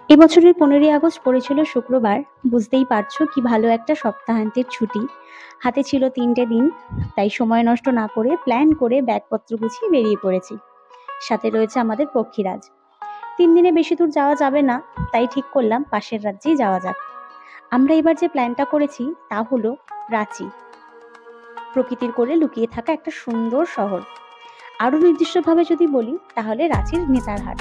এবছরের 15ই আগস্ট পড়েছিল শুক্রবার। বুঝতেই পারছো কি ভালো একটা সপ্তাহান্তের ছুটি। হাতে ছিল 3টে দিন, তাই সময় নষ্ট না করে প্ল্যান করে ব্যাগপত্র গুছিয়ে বেরিয়ে পড়েছি। সাথে রয়েছে আমাদের পক্ষীরাজ। 3 দিনে বেশি দূর যাওয়া যাবে না, তাই ঠিক করলাম পাশের রাজ্যেই যাওয়া যাক। আমরা এবার যে প্ল্যানটা করেছি তা হলো রাঁচি, প্রকৃতির কোলে লুকিয়ে থাকা একটা সুন্দর শহর। আরো নির্দিষ্টভাবে যদি বলি তাহলে রাঁচির নেতারহাট।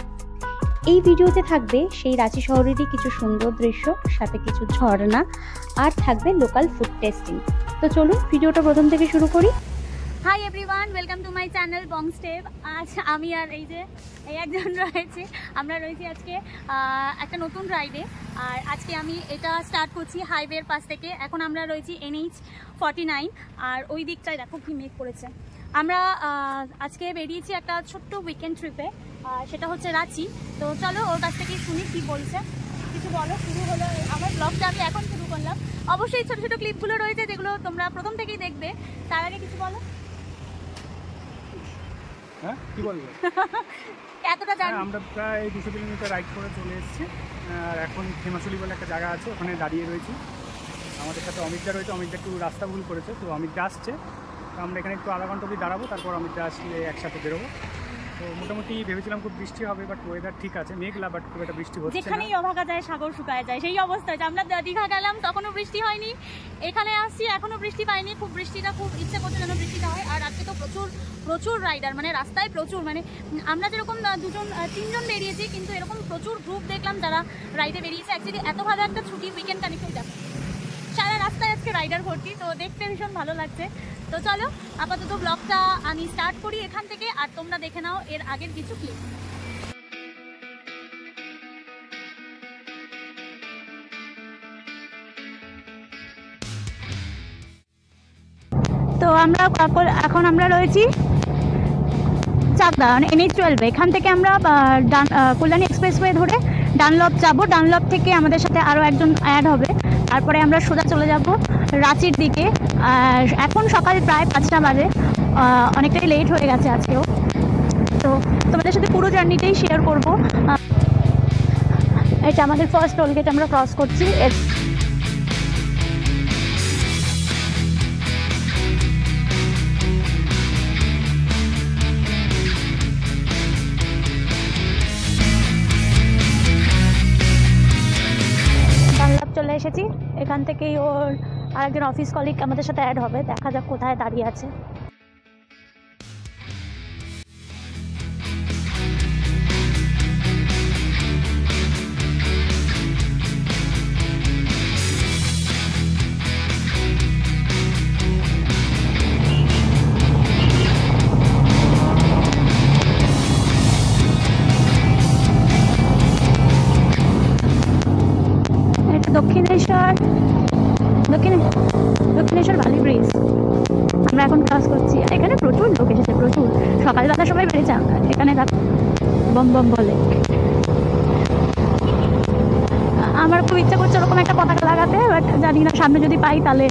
এই ভিডিওতে থাকবে সেই রাঁচি শহরেরই কিছু সুন্দর দৃশ্য, সাথে কিছু ঝর্ণা, আর থাকবে লোকাল ফুড টেস্টিং। তো চলুন ভিডিওটা প্রথম থেকে শুরু করি। Hi everyone, welcome to my channel Bong step. আজ আমি আর এই একজন রয়েছে, আমরা রয়েছি আজকে একটা নতুন রাইডে। আর আজকে আমি এটা স্টার্ট করছি হাইওয়ের পাশ থেকে। এখন আমরা রয়েছি NH 49, আর ওই দিকটায় দেখো কি মেঘ পড়েছে। আমরা আজকে বেরিয়েছি একটা ছোট্ট উইকেন্ড ট্রিপে, সেটা হচ্ছে রাঁচি। তো চলো ওর কাছ থেকেই শুনি কি বলছে। কিছু বলো। শুরু হলো আমার ব্লগটা, আমি এখন শুরু করলাম। অবশ্যই ছোটো ছোটো ক্লিপগুলো রয়েছে যেগুলো তোমরা প্রথম থেকেই দেখবে। তার আগে কিছু বলো। হ্যাঁ, কি বলবো? এতটা জানি আমরা প্রায় 200 কিলোমিটার রাইড করে চলে এসেছি। আর এখন খেমাশুলি বলে একটা জায়গা আছে, ওখানে দাঁড়িয়ে রয়েছি। আমাদের সাথে অমিতদা রয়েছে। অমিতদা একটু রাস্তা ভুল করেছে, তো অমিতদা আসছে। তো আমরা এখানে একটু আধা ঘন্টা অবধি দাঁড়াবো, তারপর অমিতদা আসলে একসাথে বেরোবো। তো মোটামুটি ভেবেছিলাম খুব বৃষ্টি হবে, বাট ওয়েদার ঠিক আছে, মেঘলা, বাট খুব একটা বৃষ্টি হচ্ছে না। যেখানেই অভাগা যায় সাগর শুকায় যায়, সেই অবস্থা হয়েছে। আমরা দীঘা গেলাম, তখনও বৃষ্টি হয়নি। এখানে আসছি, এখনও বৃষ্টি পাইনি। খুব বৃষ্টিটা খুব ইচ্ছে করছে যেন বৃষ্টিটা হয়। আর আজকে তো প্রচুর রাইডার, মানে রাস্তায় প্রচুর, মানে আমরা যেরকম 2-3জন বেরিয়েছি, কিন্তু এরকম প্রচুর গ্রুপ দেখলাম যারা রাইডে বেরিয়েছে। অ্যাকচুয়ালি এত ভালো একটা ছুটি, উইকেন্ড কানেক্ট দেখো, সারা রাস্তায় আজকে রাইডার ভর্তি, তো দেখতে ভীষণ ভালো লাগছে। তো চলো আপাতত ব্লগটা আমি স্টার্ট করি এখান থেকে, আর তোমরা দেখে নাও এর আগের কিছু ক্লিপ। তো এখন আমরা রয়েছি চাকদা, মানে NH 12। এখান থেকে আমরা কল্যাণী এক্সপ্রেসওয়ে ধরে ডানলপ যাব। ডানলপ থেকে আমাদের সাথে আরও একজন অ্যাড হবে। তারপরে আমরা সোজা চলে যাব রাঁচির দিকে। এখন সকাল প্রায় 5টা বাজে, অনেকটাই লেট হয়ে গেছে আজকেও। তো তোমাদের সাথে পুরো জার্নিটাই শেয়ার করব। এটা আমাদের ফার্স্ট টোলগেট, আমরা ক্রস করছি। চলে এসেছি। এখান থেকেই ওর আরেকজন অফিস কলিগ আমাদের সাথে অ্যাড হবে। দেখা যাক কোথায় দাঁড়িয়ে আছে। দক্ষিণেশ্বর ভ্যালি ব্রিজ আমরা এখন ক্রস করছি। এখানে প্রচুর লোক এসেছে, প্রচুর। সকালবেলা সবাই বেড়েছে এখানে বম বম বলে। আমার খুব ইচ্ছা করছে ওরকম একটা পতাকা লাগাতে, বাট জানি না সামনে যদি পাই তাহলে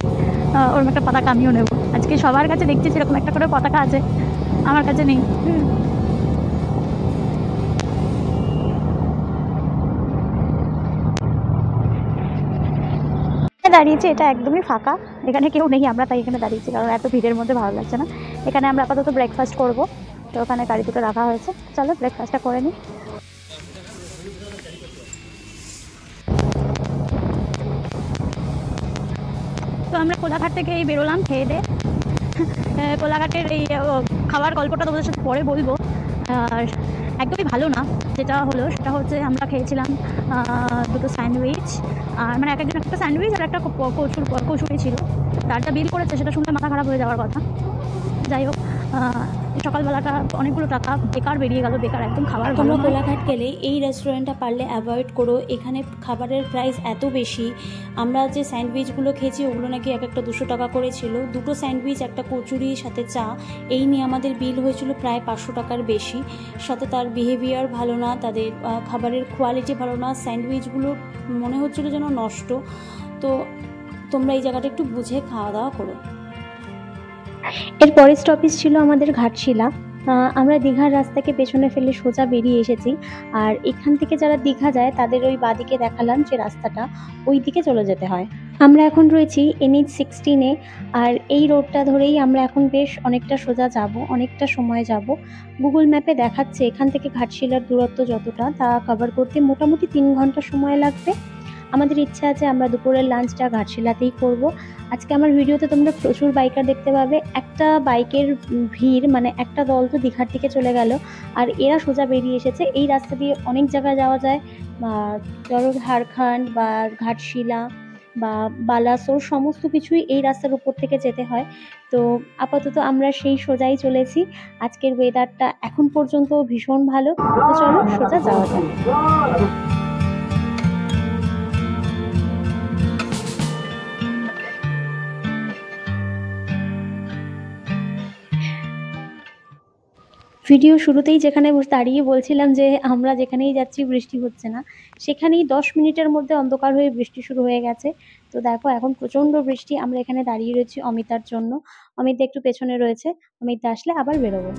ওরকম একটা পতাকা আমিও নেব। আজকে সবার কাছে দেখছি সেরকম একটা করে পতাকা আছে, আমার কাছে নেই। দাঁড়িয়েছি, এটা একদমই ফাঁকা, এখানে কেউ নেই। আমরা তাই এখানে দাঁড়িয়েছি, কারণ এত ভিড়ের মধ্যে ভালো লাগছে না। এখানে আমরা আপাতত ব্রেকফাস্ট করব, তো ওখানে গাড়ি দুটো রাখা হয়েছে। চলো ব্রেকফাস্টটা করে নিই। তো আমরা কোলাঘাট থেকে এই বেরোলাম খেয়ে দিয়ে। কোলাঘাটের এই খাওয়ার গল্পটা তোমাদের সাথে পরে বলবো। আর একদমই ভালো না। যেটা হলো সেটা হচ্ছে আমরা খেয়েছিলাম 2টো স্যান্ডউইচ, আর মানে একজন একটা স্যান্ডউইচ আর একটা কচুরি ছিল। তার যা বিল করেছে সেটা শুনলে মাথা খারাপ হয়ে যাওয়ার কথা। যাই হোক, সকালবেলাটা অনেকগুলো টাকা বেকার বেরিয়ে গেল, বেকার একদম খাবার। তোমরা কোলাঘাট গেলে এই রেস্টুরেন্টটা পারলে অ্যাভয়েড করো। এখানে খাবারের প্রাইস এত বেশি। আমরা যে স্যান্ডউইচগুলো খেয়েছি ওগুলো নাকি একটা 200 টাকা করে ছিল। 2টো স্যান্ডউইচ, একটা কচুরি, সাথে চা, এই নিয়ে আমাদের বিল হয়েছিল প্রায় 500 টাকার বেশি। সাথে তার বিহেভিয়ার ভালো না, তাদের খাবারের কোয়ালিটি ভালো না, স্যান্ডউইচগুলো মনে হচ্ছিল যেন নষ্ট। তো তোমরা এই জায়গাটা একটু বুঝে খাওয়া দাওয়া করো। এর পরের স্টপেজ ছিল আমাদের ঘাটশিলা। আমরা দীঘার রাস্তাকে পেছনে ফেলে সোজা বেরিয়ে এসেছি। আর এখান থেকে যারা দীঘা যায় তাদের ওই বাঁদিকে দেখালাম যে রাস্তাটা, ওই দিকে চলে যেতে হয়। আমরা এখন রয়েছি NH16-এ। আর এই রোডটা ধরেই আমরা এখন বেশ অনেকটা সোজা যাব, অনেকটা সময় যাব। গুগল ম্যাপে দেখাচ্ছে এখান থেকে ঘাটশিলার দূরত্ব যতটা, তা কভার করতে মোটামুটি 3 ঘন্টা সময় লাগবে। আমাদের ইচ্ছা আছে আমরা দুপুরের লাঞ্চটা ঘাটশিলাতেই করব। আজকে আমার ভিডিওতে তোমরা প্রচুর বাইকার দেখতে পাবে। একটা বাইকের ভিড়, মানে একটা দল তো দীঘার দিকে চলে গেল, আর এরা সোজা বেরিয়ে এসেছে। এই রাস্তা দিয়ে অনেক জায়গায় যাওয়া যায়, ধরো ঝাড়খণ্ড বা ঘাটশিলা বা বালাসোর, সমস্ত কিছুই এই রাস্তার উপর থেকে যেতে হয়। তো আপাতত আমরা সেই সোজাই চলেছি। আজকের ওয়েদারটা এখন পর্যন্ত ভীষণ ভালো, তো চলো সোজা যাওয়া যাক। ভিডিও শুরুতেই যেখানে দাঁড়িয়ে বলছিলাম যে আমরা যেখানেই যাচ্ছি বৃষ্টি হচ্ছে না, সেখানেই 10 মিনিটের মধ্যে অন্ধকার হয়ে বৃষ্টি শুরু হয়ে গেছে। তো দেখো এখন প্রচণ্ড বৃষ্টি। আমরা এখানে দাঁড়িয়ে রয়েছি অমিতার জন্য। অমিতা একটু পেছনে রয়েছে, অমিতা আসলে আবার বেরোবো।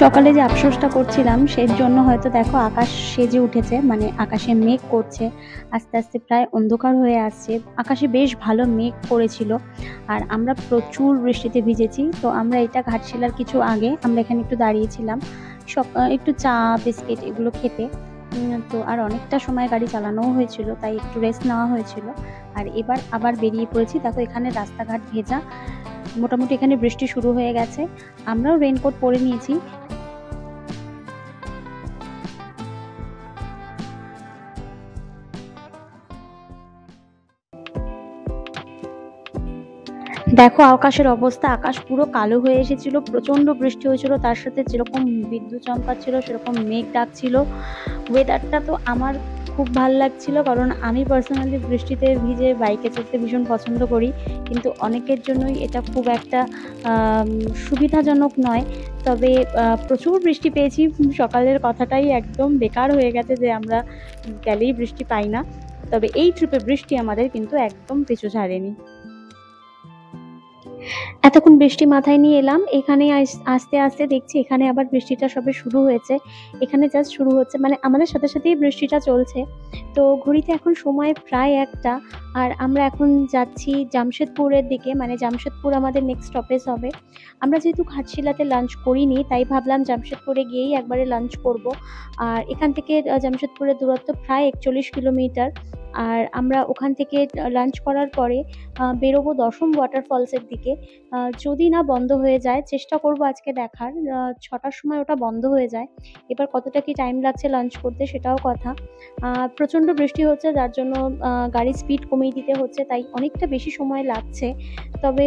সকালে যে আফসোসটা করছিলাম সেই জন্য হয়তো দেখো আকাশ সেজে উঠেছে, মানে আকাশে মেঘ করছে, আস্তে আস্তে প্রায় অন্ধকার হয়ে আসছে। আকাশে বেশ ভালো মেঘ করেছিল, আর আমরা প্রচুর বৃষ্টিতে ভিজেছি। তো আমরা এটা ঘাটশিলার কিছু আগে আমরা এখানে একটু দাঁড়িয়েছিলাম একটু চা বিস্কিট এগুলো খেতে। তো আর অনেকটা সময় গাড়ি চালানোও হয়েছিল, তাই একটু রেস্ট নেওয়া হয়েছিল। আর এবার আবার বেরিয়ে পড়েছি। দেখো এখানে রাস্তাঘাট ভেজা, মোটামুটি এখানে বৃষ্টি শুরু হয়ে গেছে। আমরাও রেনকোট পরে নিয়েছি। দেখো আকাশের অবস্থা, আকাশ পুরো কালো হয়ে এসেছিল, প্রচন্ড বৃষ্টি হয়েছিল, তার সাথে যেরকম বিদ্যুৎ চমকাচ্ছিল সেরকম মেঘ ডাকছিল। ওয়েদারটা তো আমার খুব ভালো লাগছিল, কারণ আমি পার্সোনালি বৃষ্টিতে ভিজে বাইকে চড়তে ভীষণ পছন্দ করি, কিন্তু অনেকের জন্যই এটা খুব একটা সুবিধাজনক নয়। তবে প্রচুর বৃষ্টি পেয়েছি, সকালের কথাটাই একদম বেকার হয়ে গেছে যে আমরা গেলেই বৃষ্টি পাই না। তবে এই ট্রিপে বৃষ্টি আমাদের কিন্তু একদম পিছু ছাড়েনি। এতক্ষণ বৃষ্টি মাথায় নিয়ে এলাম, এখানে আস্তে আস্তে দেখছি এখানে আবার বৃষ্টিটা সবে শুরু হয়েছে। এখানে জাস্ট শুরু হচ্ছে, মানে আমাদের সাথে সাথেই বৃষ্টিটা চলছে। তো ঘড়িতে এখন সময় প্রায় 1টা, আর আমরা এখন যাচ্ছি জামশেদপুরের দিকে, মানে জামশেদপুর আমাদের নেক্সট স্টপেজ হবে। আমরা যেহেতু ঘাটশিলাতে লাঞ্চ করিনি, তাই ভাবলাম জামশেদপুরে গিয়েই একবারে লাঞ্চ করব। আর এখান থেকে জামশেদপুরের দূরত্ব প্রায় 41 কিলোমিটার। আর আমরা ওখান থেকে লাঞ্চ করার পরে বেরোবো দশম ওয়াটারফলসের দিকে। যদি না বন্ধ হয়ে যায়, চেষ্টা করব আজকে দেখার। 6টার সময় ওটা বন্ধ হয়ে যায়, এবার কতটা কি টাইম লাগছে লাঞ্চ করতে সেটাও কথা। প্রচণ্ড বৃষ্টি হচ্ছে, যার জন্য গাড়ির স্পিড কমিয়ে দিতে হচ্ছে, তাই অনেকটা বেশি সময় লাগছে। তবে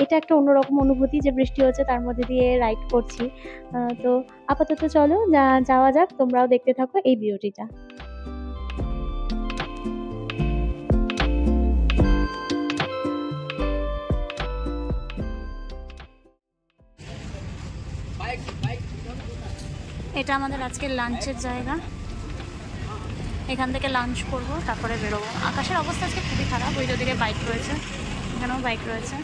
এটা একটা অন্যরকম অনুভূতি যে বৃষ্টি হচ্ছে তার মধ্যে দিয়ে রাইড করছি। তো আপাতত চলো যাওয়া যাক, তোমরাও দেখতে থাকো এই ভিডিওটা। এটা আমাদের আজকের লাঞ্চের জায়গা, এখান থেকে লাঞ্চ করব, তারপরে বেরোবো। আকাশের অবস্থা আজকে খুবই খারাপ, ওই দিকে বাইক রয়েছে, এখানেও বাইক রয়েছে।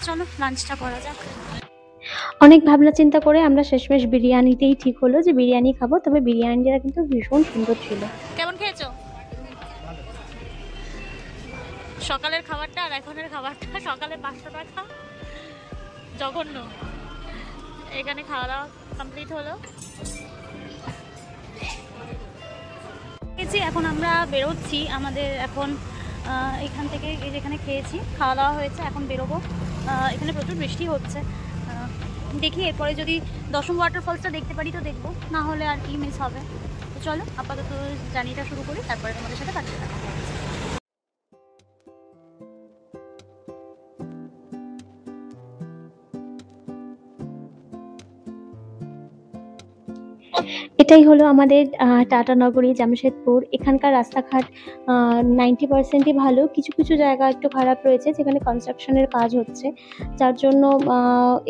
চলো লাঞ্চটা করা যাক। অনেক ভাবনা চিন্তা করে আমরা শেষমেশ বিরিয়ানিতেই ঠিক হলো যে বিরিয়ানি খাবো। তবে বিরিয়ানিটা কিন্তু ভীষণ সুন্দর ছিল। কেমন খেয়েছো? সকালের খাবারটা আর এখনের খাবারটা, সকালে 500 টাকা, জঘন্য। এখানে খাওয়া দাওয়া কমপ্লিট হলো, এখন আমরা বেরোচ্ছি। আমাদের এখন এখান থেকে যেখানে খেয়েছি খাওয়া দাওয়া হয়েছে, এখন বেরোবো। এখানে প্রচুর বৃষ্টি হচ্ছে, দেখি এরপরে যদি দশম ওয়াটারফলসটা দেখতে পারি তো দেখবো, না হলে আর কি মিস হবে। তো চলো আপাতত জার্নিটা শুরু করি, তারপরে তোমাদের সাথে কাটতে থাকবো। এটাই হলো আমাদের টাটা নগরী জামশেদপুর। এখানকার রাস্তাঘাট 90%ই ভালো, কিছু কিছু জায়গা একটু খারাপ রয়েছে যেখানে কনস্ট্রাকশনের কাজ হচ্ছে, যার জন্য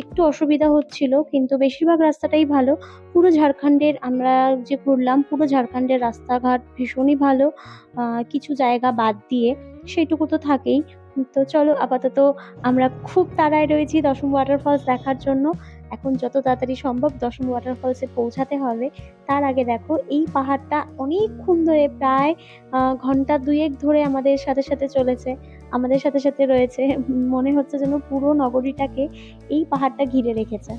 একটু অসুবিধা হচ্ছিল, কিন্তু বেশিরভাগ রাস্তাটাই ভালো। পুরো ঝাড়খণ্ডের আমরা যে ঘুরলাম, পুরো ঝাড়খণ্ডের রাস্তাঘাট ভীষণই ভালো, কিছু জায়গা বাদ দিয়ে সেইটুকু তো থাকেই। তো চলো আপাতত আমরা খুব তাড়ায় রয়েছি দশম ওয়াটারফলস দেখার জন্য। এখন যত তাড়াতাড়ি সম্ভব দশম ওয়াটারফলসে পৌঁছাতে হবে। তার আগে দেখো এই পাহাড়টা অনেকক্ষণ ধরে, প্রায় ঘন্টা দুয়েক ধরে আমাদের সাথে সাথে চলেছে, আমাদের সাথে সাথে রয়েছে। মনে হচ্ছে যেন পুরো নগরীটাকে এই পাহাড়টা ঘিরে রেখেছে।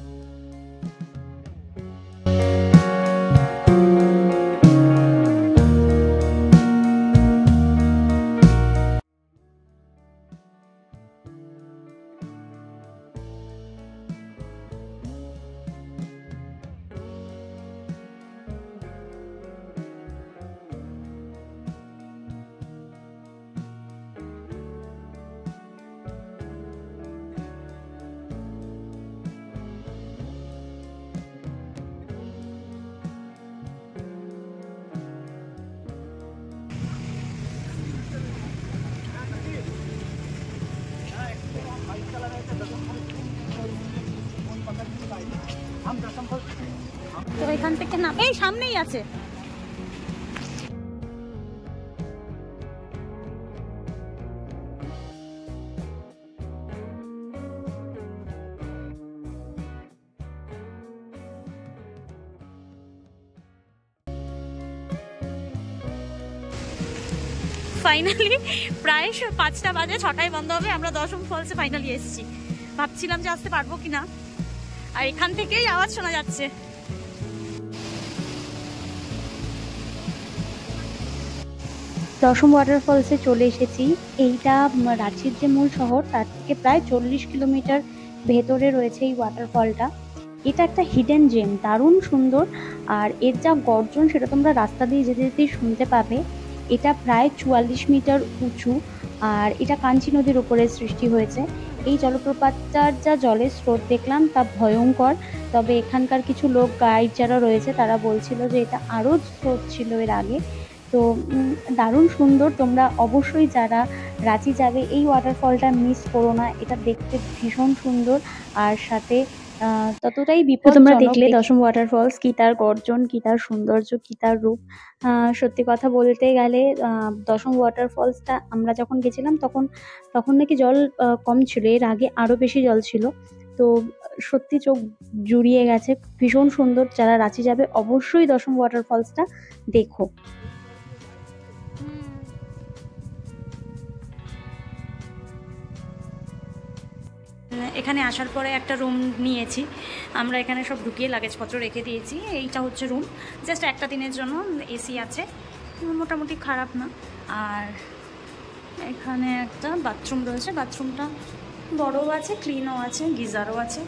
তো এখান থেকে না, এই সামনেই আছে। ফাইনালি প্রায় 5টা বাজে, 6টায় বন্ধ হবে। আমরা দশম ফলসে ফাইনালি এসেছি। ভাবছিলাম যে আসতে পারবো কিনা, আর এখান থেকেই আওয়াজ শোনা যাচ্ছে। দশম ওয়াটারফলসে চলে এসেছি। এইটা রাঁচির যে মূল শহর তার থেকে প্রায় 40 কিলোমিটার ভেতরে রয়েছে এই ওয়াটারফলটা। এটা একটা হিডেন জেম, দারুণ সুন্দর। আর এর যা গর্জন সেটা তোমরা রাস্তা দিয়ে যেতে যেতেই শুনতে পাবে। এটা প্রায় 44 মিটার উঁচু, আর এটা কাঞ্চি নদীর উপরে সৃষ্টি হয়েছে। এই জলপ্রপাতটার যা জলের স্রোত দেখলাম তা ভয়ঙ্কর, তবে এখানকার কিছু লোক গাইড যারা রয়েছে তারা বলছিল যে এটা আরও স্রোত ছিল এর আগে। তো দারুণ সুন্দর। তোমরা অবশ্যই যারা রাঁচি যাবে এই ওয়াটারফলটা মিস করো না, এটা দেখতে ভীষণ সুন্দর, আর সাথে ততটাই বিপদ। তোমরা দেখলে দশম ওয়াটারফলস, কি তার গর্জন, কি তার সৌন্দর্য, কি তার রূপ। সত্যি কথা বলতে গেলে দশম ওয়াটারফলসটা আমরা যখন গেছিলাম তখন নাকি জল কম ছিল, এর আগে আরও বেশি জল ছিল। তো সত্যি চোখ জুড়িয়ে গেছে, ভীষণ সুন্দর। যারা রাঁচি যাবে অবশ্যই দশম ওয়াটারফলসটা দেখো। এখানে আসার পরে একটা রুম নিয়েছি আমরা, এখানে সব ঢুকিয়ে লাগেজপত্র রেখে দিয়েছি। এইটা হচ্ছে রুম, জাস্ট একটা দিনের জন্য। এসি আছে, মোটামুটি খারাপ না। আর এখানে একটা বাথরুম রয়েছে, বাথরুমটা বড়ও আছে, ক্লিনও আছে, গিজারও আছে,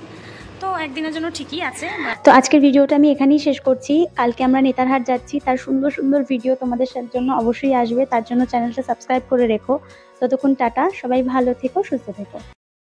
তো একদিনের জন্য ঠিকই আছে। তো আজকের ভিডিওটা আমি এখানেই শেষ করছি। কালকে আমরা নেতারহাট যাচ্ছি, তার সুন্দর সুন্দর ভিডিও তোমাদের জন্য অবশ্যই আসবে, তার জন্য চ্যানেলটা সাবস্ক্রাইব করে রেখো। ততক্ষণ টাটা, সবাই ভালো থেকো, সুস্থ থেকো।